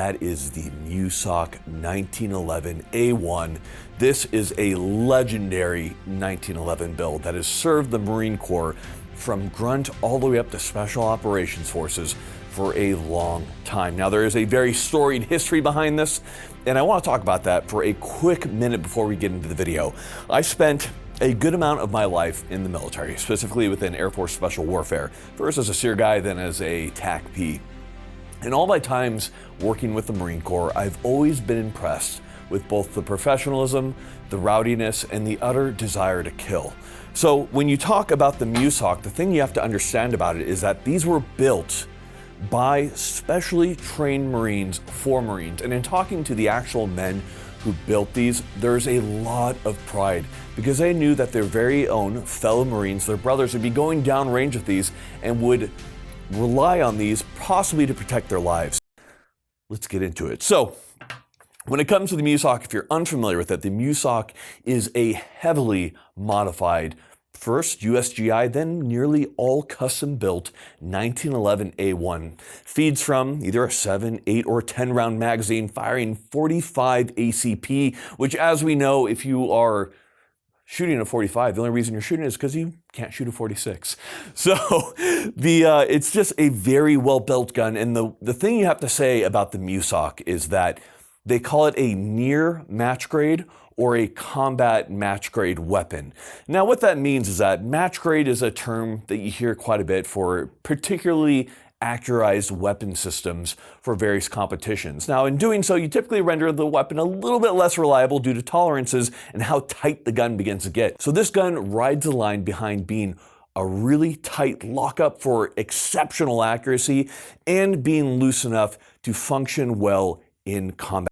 That is the Mewsock 1911 A1. This is a legendary 1911 build that has served the Marine Corps from grunt all the way up to Special Operations Forces for a long time. Now, there is a very storied history behind this, and I want to talk about that for a quick minute before we get into the video. I spent a good amount of my life in the military, specifically within Air Force Special Warfare, first as a SEER guy, then as a TAC-P. In all my times working with the Marine Corps, I've always been impressed with both the professionalism, the rowdiness, and the utter desire to kill. So when you talk about the Mewsock, the thing you have to understand about it is that these were built by specially trained Marines for Marines. And in talking to the actual men who built these, there's a lot of pride because they knew that their very own fellow Marines, their brothers, would be going downrange with these and would rely on these possibly to protect their lives. Let's get into it. So, when it comes to the Mewsock, if you're unfamiliar with it, the Mewsock is a heavily modified, first USGI, then nearly all custom built 1911 A1. Feeds from either a 7, 8, or 10 round magazine firing 45 ACP, which, as we know, if you are shooting a 45, the only reason you're shooting is because you can't shoot a 46. So it's just a very well-built gun. And the thing you have to say about the Mewsock is that they call it a near match grade or a combat match grade weapon. Now, what that means is that match grade is a term that you hear quite a bit for particularly accurized weapon systems for various competitions. Now, in doing so, you typically render the weapon a little bit less reliable due to tolerances and how tight the gun begins to get. So this gun rides the line behind being a really tight lockup for exceptional accuracy and being loose enough to function well in combat.